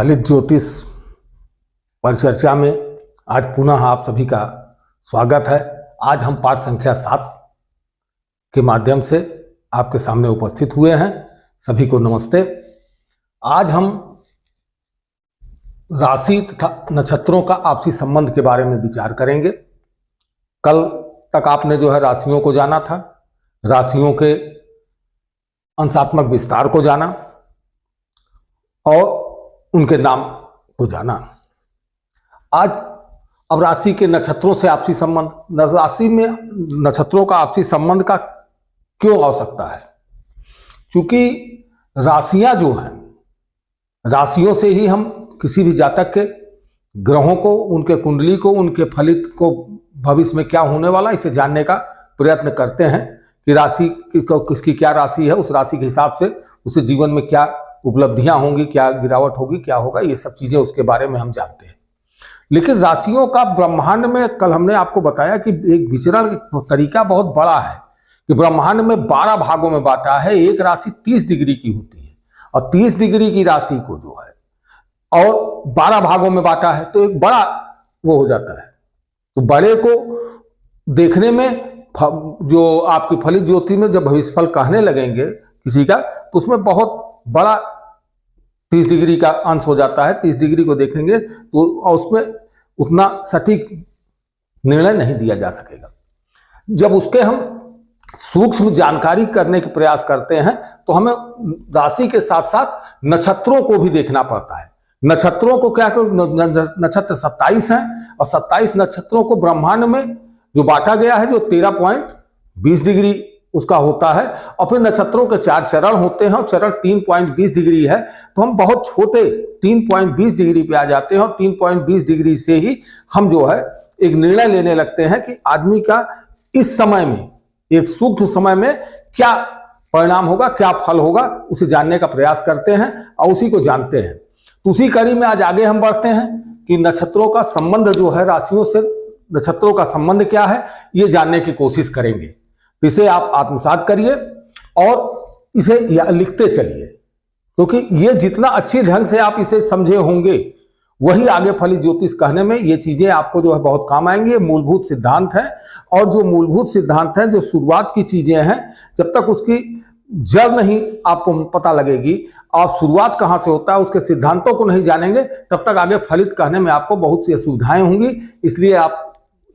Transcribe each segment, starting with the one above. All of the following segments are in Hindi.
फलित ज्योतिष परिचर्चा में आज पुनः आप सभी का स्वागत है। आज हम पाठ संख्या 7 के माध्यम से आपके सामने उपस्थित हुए हैं। सभी को नमस्ते। आज हम राशि तथा नक्षत्रों का आपसी संबंध के बारे में विचार करेंगे। कल तक आपने जो है राशियों को जाना था, राशियों के अंशात्मक विस्तार को जाना और उनके नाम को जाना। आज अब राशि के नक्षत्रों से आपसी संबंध, राशि में नक्षत्रों का आपसी संबंध का क्यों आवश्यकता है? क्योंकि राशियां जो हैं, राशियों से ही हम किसी भी जातक के ग्रहों को, उनके कुंडली को, उनके फलित को, भविष्य में क्या होने वाला इसे जानने का प्रयत्न करते हैं कि राशि किसकी क्या राशि है, उस राशि के हिसाब से उसे जीवन में क्या उपलब्धियां होंगी, क्या गिरावट होगी, क्या होगा, ये सब चीजें उसके बारे में हम जानते हैं। लेकिन राशियों का ब्रह्मांड में कल हमने आपको बताया कि एक विचरण तरीका बहुत बड़ा है कि ब्रह्मांड में 12 भागों में बांटा है। एक राशि 30 डिग्री की होती है और 30 डिग्री की राशि को जो है और 12 भागों में बांटा है तो एक बड़ा वो हो जाता है। तो बड़े को देखने में जो आपकी फलित ज्योति में जब भविष्यफल कहने लगेंगे किसी का, तो उसमें बहुत बड़ा 30 डिग्री का अंश हो जाता है। 30 डिग्री को देखेंगे तो उसमें उतना सटीक निर्णय नहीं दिया जा सकेगा। जब उसके हम सूक्ष्म जानकारी करने के प्रयास करते हैं तो हमें राशि के साथ साथ नक्षत्रों को भी देखना पड़ता है। नक्षत्रों को क्या, नक्षत्र 27 हैं और 27 नक्षत्रों को ब्रह्मांड में जो बांटा गया है, जो 13.20 डिग्री उसका होता है। और फिर नक्षत्रों के 4 चरण होते हैं और चरण 3.20 डिग्री है। तो हम बहुत छोटे 3.20 डिग्री पे आ जाते हैं और 3.20 डिग्री से ही हम जो है एक निर्णय लेने लगते हैं कि आदमी का इस समय में, एक सूक्ष्म समय में क्या परिणाम होगा, क्या फल होगा, उसे जानने का प्रयास करते हैं और उसी को जानते हैं। तो उसी कड़ी में आज आगे हम बढ़ते हैं कि नक्षत्रों का संबंध जो है, राशियों से नक्षत्रों का संबंध क्या है, ये जानने की कोशिश करेंगे। इसे आप आत्मसात करिए और इसे लिखते चलिए, क्योंकि ये जितना अच्छी ढंग से आप इसे समझे होंगे वही आगे फलित ज्योतिष कहने में ये चीजें आपको जो है बहुत काम आएंगे। मूलभूत सिद्धांत है और जो मूलभूत सिद्धांत है, जो शुरुआत की चीजें हैं, जब तक उसकी जड़ नहीं आपको पता लगेगी, आप शुरुआत कहां से होता है उसके सिद्धांतों को नहीं जानेंगे, तब तक आगे फलित कहने में आपको बहुत सी असुविधाएं होंगी। इसलिए आप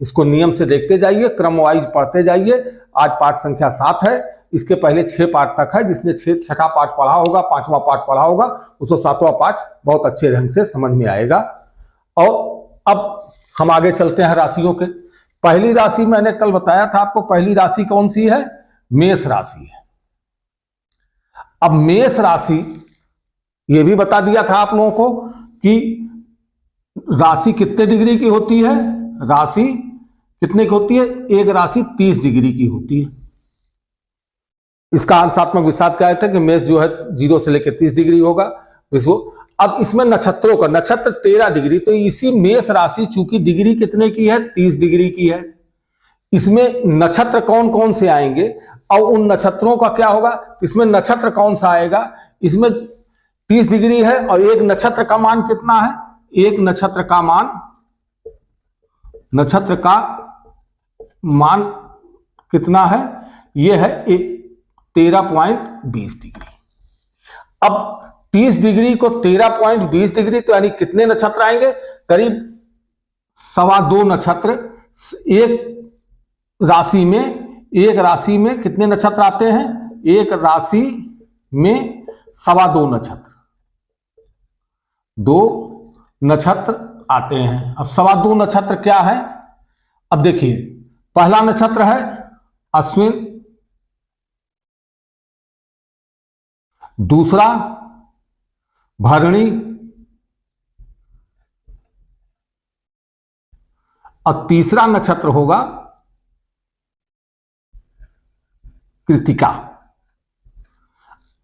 इसको नियम से देखते जाइए, क्रम वाइज पढ़ते जाइए। आज पाठ संख्या 7 है, इसके पहले 6 पाठ तक है। जिसने 6ठा पाठ पढ़ा होगा, 5वां पाठ पढ़ा होगा, उसको 7वां पाठ बहुत अच्छे ढंग से समझ में आएगा। और अब हम आगे चलते हैं राशियों के। पहली राशि मैंने कल बताया था आपको, पहली राशि कौन सी है? मेष राशि है। अब मेष राशि ये भी बता दिया था आप लोगों को कि राशि कितने डिग्री की होती है, राशि कितने की होती है? एक राशि 30 डिग्री की होती है। इसका अंशात्मक विस्तार क्या था कि मेष जो है 0 से लेकर 30 डिग्री होगा इसको। अब इसमें नक्षत्रों का, नक्षत्र 13 डिग्री, तो इसी मेष राशि चूंकि डिग्री कितने की है? 30 डिग्री की है। इसमें नक्षत्र कौन कौन से आएंगे और उन नक्षत्रों का क्या होगा? इसमें नक्षत्र कौन सा आएगा? इसमें 30 डिग्री है और एक नक्षत्र का मान कितना है? एक नक्षत्र का मान कितना है? यह है 13.20 डिग्री। अब 30 डिग्री को 13.20 डिग्री, तो यानी कितने नक्षत्र आएंगे? करीब 2.25 नक्षत्र। एक राशि में कितने नक्षत्र आते हैं? एक राशि में 2.25 नक्षत्र, 2 नक्षत्र आते हैं। अब 2.25 नक्षत्र क्या है? अब देखिए, पहला नक्षत्र है अश्विन, दूसरा भरणी और तीसरा नक्षत्र होगा कृत्तिका।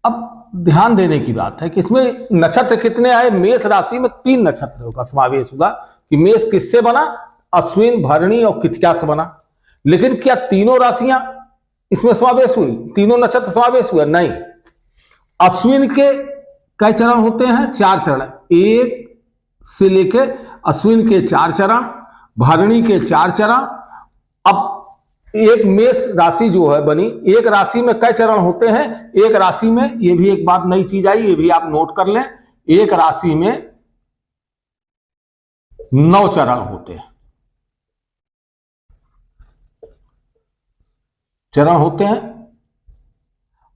अब ध्यान देने की बात है कि इसमें नक्षत्र कितने आए? मेष राशि में 3 नक्षत्रों का समावेश होगा कि मेष किससे बना? अश्विन, भरणी और कृत्तिका से बना। लेकिन क्या तीनों राशियां इसमें समावेश हुई? तीनों नक्षत्र समावेश हुए? नहीं। अश्विन के कई चरण होते हैं? 4 चरण। एक से लेके अश्विन के 4 चरण, भरणी के 4 चरण। अब एक मेष राशि जो है बनी, एक राशि में कई चरण होते हैं? एक राशि में, ये भी एक बात नई चीज आई, ये भी आप नोट कर लें, एक राशि में 9 चरण होते हैं। चरण होते हैं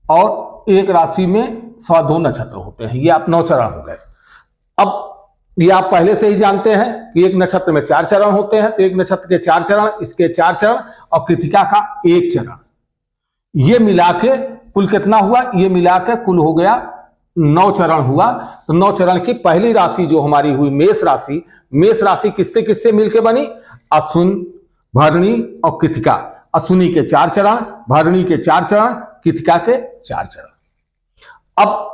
और एक राशि में 2.25 नक्षत्र होते हैं। ये आप 9 चरण हो गए। अब ये आप पहले से ही जानते हैं कि एक नक्षत्र में 4 चरण होते हैं, तो एक नक्षत्र के 4 चरण, इसके 4 चरण और कृतिका का 1 चरण, ये मिला के कुल कितना हुआ? ये मिला के कुल हो गया 9 चरण हुआ। तो 9 चरण की पहली राशि जो हमारी हुई मेष राशि, मेष राशि किससे किससे मिलके बनी? अश्विन, भरणी और कृतिका। अश्विनी के 4 चरण, भरणी के 4 चरण, कृतिका के 4 चरण। अब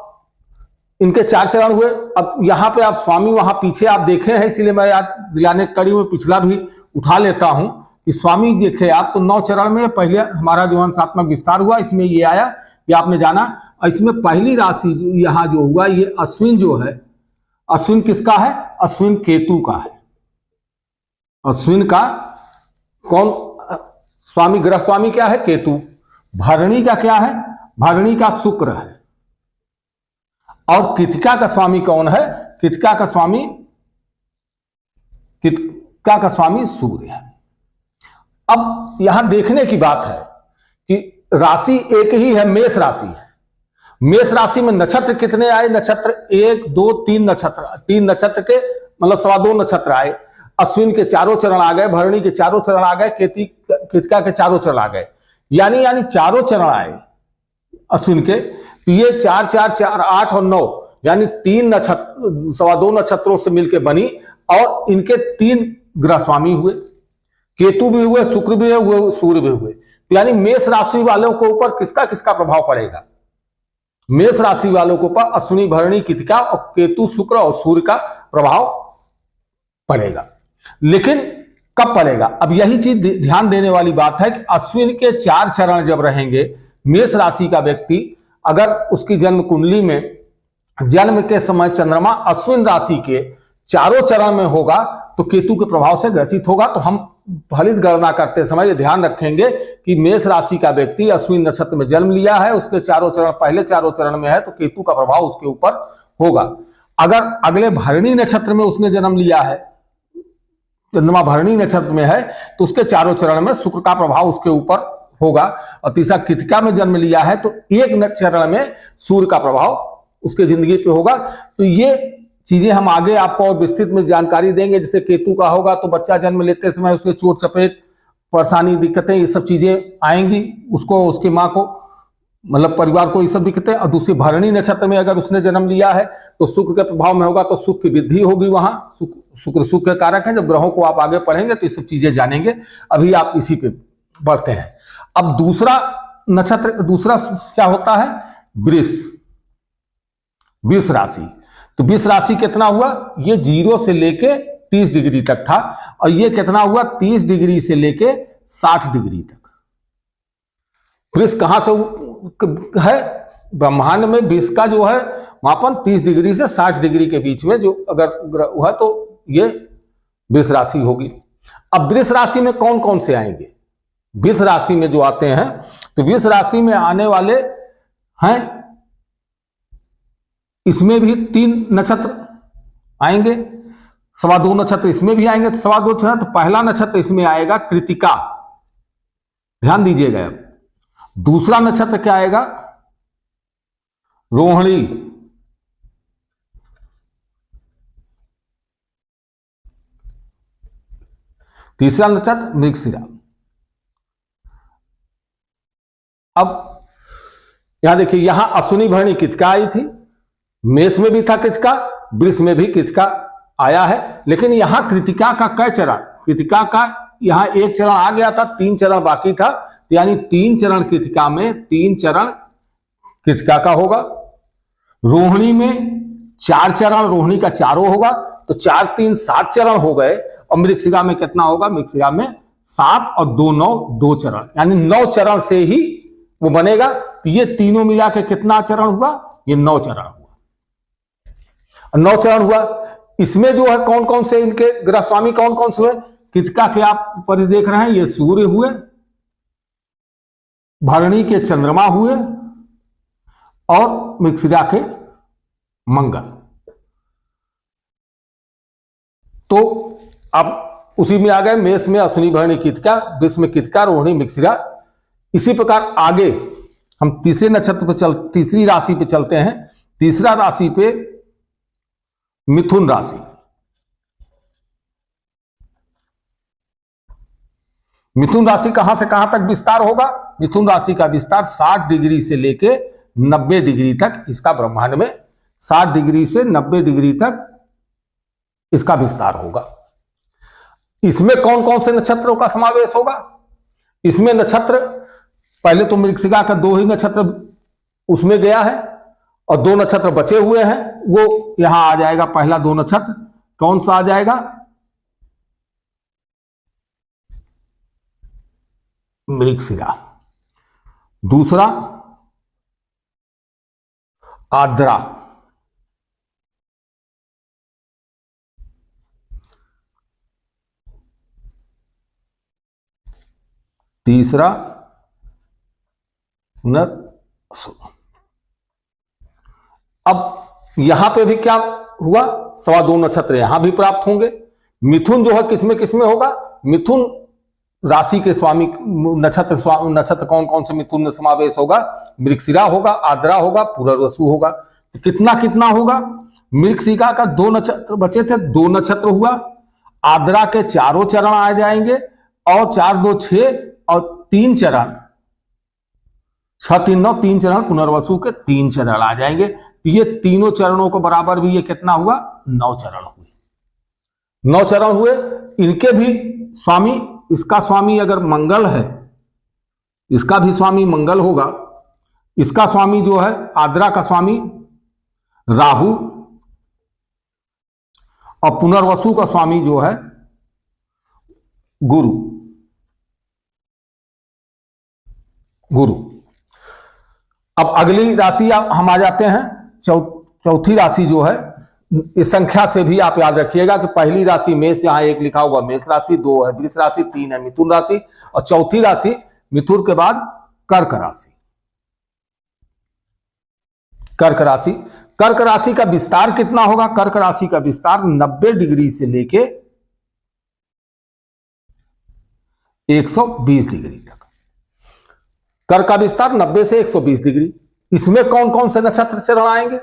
इनके 4 चरण हुए। अब यहां पे आप स्वामी वहां पीछे आप देखे हैं, इसलिए मैं याद दिलाने कड़ी में पिछला भी उठा लेता हूं कि स्वामी देखे आप तो 9 चरण में पहले हमारा जो अंशात्मक विस्तार हुआ इसमें ये आया, ये आपने जाना। इसमें पहली राशि यहां जो हुआ ये अश्विन जो है, अश्विन किसका है? अश्विन केतु का है। अश्विन का कौन स्वामी? ग्रह स्वामी क्या है? केतु। भरणी का क्या है? भरणी का शुक्र है। और कृतिका का स्वामी कौन है? कृतिका का स्वामी सूर्य है। अब यहां देखने की बात है कि राशि एक ही है, मेष राशि है। मेष राशि में नक्षत्र कितने आए? नक्षत्र 1, 2, 3 नक्षत्र, 3 नक्षत्र के मतलब 2.25 नक्षत्र आए। अश्विन के 4 चरण आ गए, भरणी के 4 चरण आ गए, कृतिका के 4 चरण आ गए, यानी 4 चरण आए अश्विन के। तो ये 4, 4, 4, 8 और 9 यानी 3 नक्षत्र 2.25 नक्षत्रों से मिलकर बनी और इनके 3 ग्रह स्वामी हुए, केतु भी हुए, शुक्र भी हुए, सूर्य भी हुए। यानी मेष राशि वालों के ऊपर किसका किसका प्रभाव पड़ेगा? मेष राशि वालों के ऊपर अश्विनी, भरणी, कृतिका और केतु, शुक्र और सूर्य का प्रभाव पड़ेगा। लेकिन कब पड़ेगा? अब यही चीज ध्यान देने वाली बात है कि अश्विन के 4 चरण जब रहेंगे, मेष राशि का व्यक्ति अगर उसकी जन्म कुंडली में जन्म के समय चंद्रमा अश्विन राशि के 4 चरण में होगा तो केतु के प्रभाव से ग्रसित होगा। तो हम फलित गणना करते समय ये ध्यान रखेंगे कि मेष राशि का व्यक्ति अश्विन नक्षत्र में जन्म लिया है, उसके 4 चरण पहले 4 चरण में है तो केतु का प्रभाव उसके ऊपर होगा। अगर अगले भरणी नक्षत्र में उसने जन्म लिया है, चंद्रमा भरणी नक्षत्र में है, तो उसके 4 चरण में शुक्र का प्रभाव उसके ऊपर होगा। और तीसरा कृतिका में जन्म लिया है तो 1 चरण में सूर्य का प्रभाव उसके जिंदगी पे होगा। तो ये चीजें हम आगे आपको और विस्तृत में जानकारी देंगे। जैसे केतु का होगा तो बच्चा जन्म लेते समय उसके चोट चपेट, परेशानी, दिक्कतें, ये सब चीजें आएंगी उसको, उसकी माँ को, मतलब परिवार को, ये सब दिक्कतें। और दूसरी भरणी नक्षत्र में अगर उसने जन्म लिया है तो शुक्र के प्रभाव में होगा तो सुख की वृद्धि होगी वहां। शुक्र सुख के कारक है। जब ग्रहों को आप आगे पढ़ेंगे तो ये सब चीजें जानेंगे। अभी आप इसी पे बढ़ते हैं। अब दूसरा नक्षत्र, दूसरा क्या होता है? वृष राशि। तो वृष राशि कितना हुआ? ये 0 से लेके 30 डिग्री तक था और ये कितना हुआ? 30 डिग्री से लेके 60 डिग्री तक। वृष कहां से है? ब्रह्मांड में वृष का जो है मापन 30 डिग्री से 60 डिग्री के बीच में जो अगर ग्रह हुआ तो ये वृष राशि होगी। अब वृष राशि में कौन कौन से आएंगे? वृष राशि में जो आते हैं तो वृष राशि में आने वाले हैं, इसमें भी 3 नक्षत्र आएंगे, 2.25 नक्षत्र इसमें भी आएंगे। तो 2.25 नक्षत्र, तो पहला नक्षत्र इसमें आएगा कृतिका, ध्यान दीजिएगा। अब दूसरा नक्षत्र क्या आएगा? रोहिणी। तीसरा नक्षत्र मृगशिरा। अब यहां देखिए, यहां अश्विनी, भरणी, कृतिका आई थी। मेष में भी था कृतिका, वृष में भी कृतिका आया है। लेकिन यहां कृतिका का कई चरण? कृतिका का यहां 1 चरण आ गया था, 3 चरण बाकी था, यानी 3 चरण कृतिका में, 3 चरण कृतिका का होगा। रोहिणी में 4 चरण, रोहिणी का 4 होगा, तो 4, 3, 7 चरण हो गए। और मृगशिरा में कितना होगा? मृगशिरा में 7 और 2, 9, 2 चरण, यानी 9 चरण से ही वो बनेगा। तो ये तीनों मिला के कितना चरण हुआ? ये 9 चरण हुआ। 9 चरण हुआ। इसमें जो है कौन कौन से इनके ग्रह स्वामी कौन कौन से हुए? कृतिका के आप पर देख रहे हैं, ये सूर्य हुए, भरणी के चंद्रमा हुए और मृगशिरा के मंगल। तो अब उसी में आ गए, मेष में अश्विनी भरणी कृतिका, वृष में कृतिका रोहिणी मृगशिरा। इसी प्रकार आगे हम तीसरे नक्षत्र पे तीसरी राशि पे चलते हैं। तीसरा राशि पे मिथुन राशि। मिथुन राशि कहां से कहां तक विस्तार होगा? मिथुन राशि का विस्तार 60 डिग्री से लेके 90 डिग्री तक, इसका ब्रह्मांड में 60 डिग्री से 90 डिग्री तक इसका विस्तार होगा। इसमें कौन कौन से नक्षत्रों का समावेश होगा? इसमें नक्षत्र पहले तो मृगशिरा का 2 ही नक्षत्र उसमें गया है और 2 नक्षत्र बचे हुए हैं, वो यहां आ जाएगा। पहला 2 नक्षत्र कौन सा आ जाएगा? मृगशिरा। दूसरा आर्द्रा। तीसरा अब यहां पे भी क्या हुआ? 2.25 नक्षत्र यहां भी प्राप्त होंगे। मिथुन जो है किसमें होगा? मिथुन राशि के स्वामी नक्षत्र कौन कौन से मिथुन में समावेश होगा? मृगशिरा होगा, आर्द्रा होगा, पुनर्वसु होगा। तो कितना कितना होगा? मृगशिरा का 2 नक्षत्र बचे थे, 2 नक्षत्र हुआ। आर्द्रा के चारों चरण आ जाएंगे और 4 2 6 और 3 चरण, 6 3 9 3 चरण, पुनर्वसु के 3 चरण आ जाएंगे। तो ये तीनों चरणों को बराबर भी ये कितना हुआ? 9 चरण हुए। 9 चरण हुए। इनके भी स्वामी, इसका स्वामी अगर मंगल है, इसका भी स्वामी मंगल होगा। इसका स्वामी जो है आर्द्रा का स्वामी राहु और पुनर्वसु का स्वामी जो है गुरु। अब अगली राशि हम आ जाते हैं, चौथी राशि जो है, इस संख्या से भी आप याद रखिएगा कि पहली राशि मेष, यहां 1 लिखा होगा, मेष राशि, 2 है वृष राशि, 3 है मिथुन राशि और चौथी राशि मिथुन के बाद कर्क राशि। कर्क राशि, कर्क राशि का विस्तार कितना होगा? कर्क राशि का विस्तार 90 डिग्री से लेके 120 डिग्री तक। कर्क का विस्तार 90 से 120 डिग्री। इसमें कौन कौन से नक्षत्र चरण आएंगे?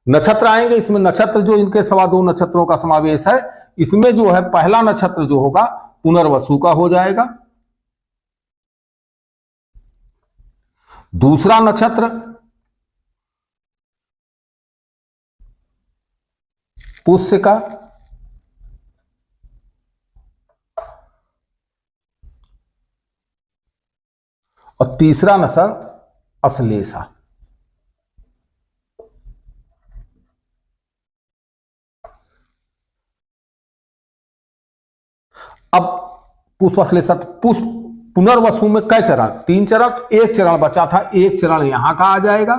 नक्षत्र आएंगे इसमें, नक्षत्र जो इनके 2.25 नक्षत्रों का समावेश है, इसमें जो है पहला नक्षत्र जो होगा पुनर्वसु का हो जाएगा। दूसरा नक्षत्र पुष्य का, और तीसरा नक्षत्र अश्लेषा। अब पुष्प अश्लेषा, पुष्प पुनर्वसु में कई चरण? 3 चरण। 1 चरण बचा था, 1 चरण यहां का आ जाएगा।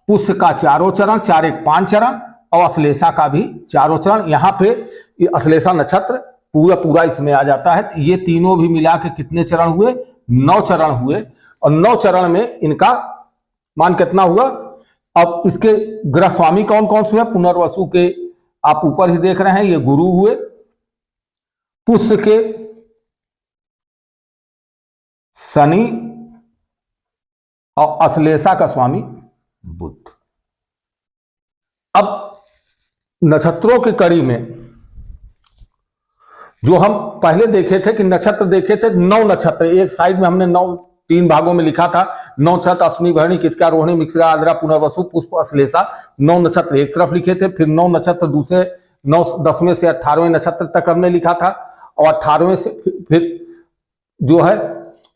पुष्य का चारों चरण, 4 1 5 चरण और अश्लेषा का भी चारों चरण। यहां पे अश्लेषा नक्षत्र पूरा इसमें आ जाता है। ये तीनों भी मिला के कितने चरण हुए? 9 चरण हुए। और 9 चरण में इनका मान कितना हुआ? अब इसके ग्रह स्वामी कौन कौन से हैं? पुनर्वसु के आप ऊपर ही देख रहे हैं, ये गुरु हुए। पुष्य के शनि और अश्लेषा का स्वामी बुध। अब नक्षत्रों की कड़ी में जो हम पहले देखे थे कि नक्षत्र देखे थे, 9 नक्षत्र एक साइड में हमने 9 3 भागों में लिखा था। 9 नक्षत्र अश्विनी भरणी कृतिका रोहिणी मृगशिरा आर्द्रा पुनर्वसु पुष्प अश्लेषा, 9 नक्षत्र एक तरफ लिखे थे। फिर 9 नक्षत्र दूसरे 9 10वें से 18वें नक्षत्र तक हमने लिखा था और 18वें से फिर जो है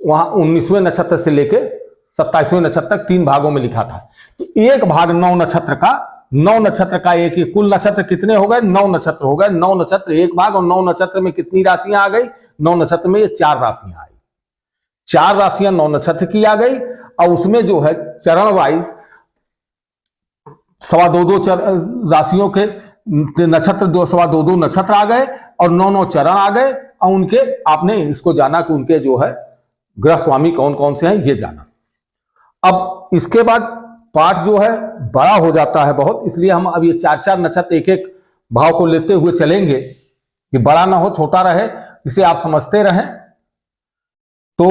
वहां 19वें नक्षत्र से लेके 27वें नक्षत्र तक 3 भागों में लिखा था। तो एक भाग 9 नक्षत्र का, 9 नक्षत्र का एक ही, कुल नक्षत्र कितने हो गए? 9 नक्षत्र हो गए। 9 नक्षत्र एक भाग और 9 नक्षत्र में कितनी राशियां आ गई? 9 नक्षत्र में ये 4 राशियां आई। 4 राशियां 9 नक्षत्र की आ गई और उसमें जो है चरण वाइज राशियों के नक्षत्र 2 नक्षत्र आ गए और 9 चरण आ गए, और उनके आपने इसको जाना कि उनके जो है ग्रह स्वामी कौन कौन से हैं ये जाना। अब इसके बाद पाठ जो है बड़ा हो जाता है बहुत, इसलिए हम अब ये 4 नक्षत्र एक एक भाव को लेते हुए चलेंगे कि बड़ा ना हो, छोटा रहे, इसे आप समझते रहें। तो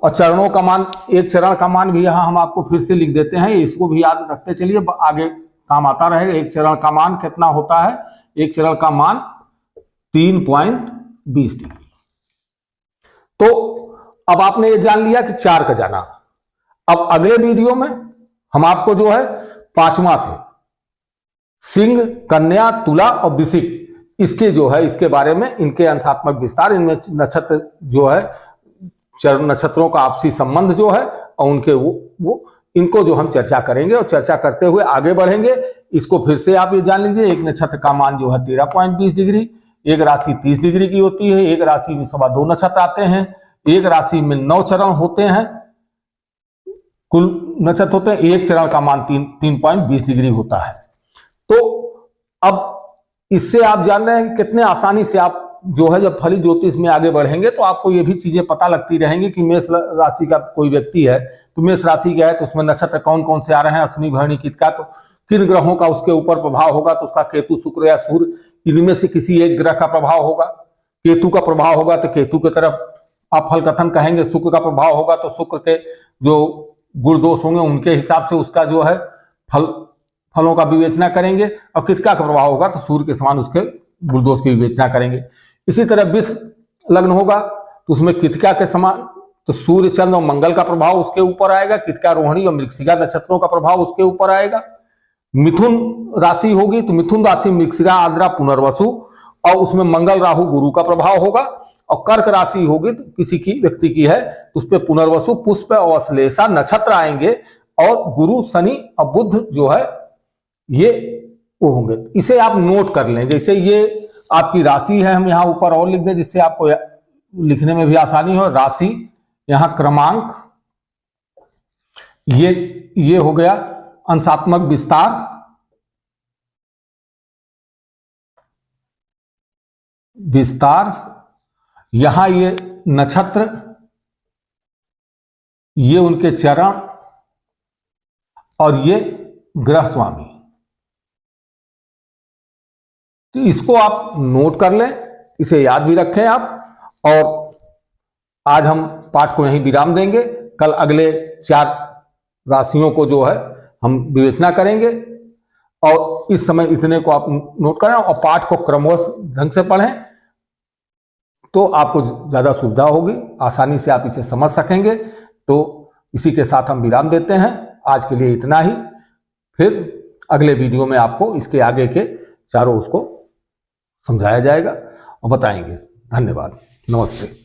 और चरणों का मान, एक चरण का मान भी यहां हम आपको फिर से लिख देते हैं, इसको भी याद रखते चलिए, आगे काम आता रहेगा। एक चरण का मान कितना होता है? एक चरण का मान 3.20 डिग्री। तो अब आपने ये जान लिया कि 4 का जाना। अब अगले वीडियो में हम आपको जो है 5वां से सिंह, कन्या, तुला और वृश्चिक, इसके जो है इसके बारे में, इनके अंशात्मक विस्तार, इनमें नक्षत्र जो है चरण नक्षत्रों का आपसी संबंध जो है और उनके वो इनको जो हम चर्चा करेंगे, और चर्चा करते हुए आगे बढ़ेंगे। इसको फिर से आप ये जान लीजिए, एक नक्षत्र का मान जो है 13.20 डिग्री, एक राशि 30 डिग्री की होती है, एक राशि में 2.25 नक्षत्र आते हैं, एक राशि में 9 चरण होते हैं, कुल नक्षत्र होते हैं, एक चरण का मान 3.20 डिग्री होता है। तो अब इससे आप जान रहे हैं कि कितने आसानी से आप जो है जब फली ज्योतिष में आगे बढ़ेंगे तो आपको ये भी चीजें पता लगती रहेंगी कि मेष राशि का कोई व्यक्ति है तो मेष राशि क्या है, तो उसमें नक्षत्र कौन कौन से आ रहे हैं, अश्विनी, भरणी, कृत्तिका, तो किन ग्रहों का उसके ऊपर प्रभाव होगा, तो उसका केतु, शुक्र या सूर्य, इनमें से किसी एक ग्रह का प्रभाव होगा। केतु का प्रभाव होगा तो केतु की तरफ आप फल कथन कहेंगे, शुक्र का प्रभाव होगा तो शुक्र के जो गुण दोष होंगे उनके हिसाब से उसका जो है फलों का विवेचना करेंगे, और कृत्तिका का प्रभाव होगा तो सूर्य के समान उसके गुण दोष की विवेचना करेंगे। इसी तरह विष लग्न होगा तो उसमें कृत्तिका के समान तो सूर्य, चंद्र और मंगल का प्रभाव उसके ऊपर आएगा, कृत्तिका, रोहिणी और मृगशिरा नक्षत्रों का प्रभाव उसके ऊपर आएगा। मिथुन राशि होगी तो मिथुन राशि मृगशिरा, आर्द्रा, पुनर्वसु, और उसमें मंगल, राहु, गुरु का प्रभाव होगा। और कर्क राशि होगी तो किसी की व्यक्ति की है तो उस पर पुनर्वसु, पुष्प और अश्लेषा नक्षत्र आएंगे, और गुरु, शनि और बुध जो है ये वो होंगे। इसे आप नोट कर लें, जैसे ये आपकी राशि है, हम यहाँ ऊपर और लिख दें जिससे आपको लिखने में भी आसानी हो। राशि, यहां क्रमांक, ये हो गया अंशात्मक विस्तार, यहां ये नक्षत्र, ये उनके चरण, और ये ग्रह स्वामी। तो इसको आप नोट कर लें, इसे याद भी रखें आप। और आज हम पाठ को यहीं विराम देंगे, कल अगले 4 राशियों को जो है हम विवेचना करेंगे, और इस समय इतने को आप नोट करें और पाठ को क्रमवश ढंग से पढ़ें तो आपको ज्यादा सुविधा होगी, आसानी से आप इसे समझ सकेंगे। तो इसी के साथ हम विराम देते हैं, आज के लिए इतना ही। फिर अगले वीडियो में आपको इसके आगे के चारों उसको समझाया जाएगा और बताएंगे। धन्यवाद, नमस्ते।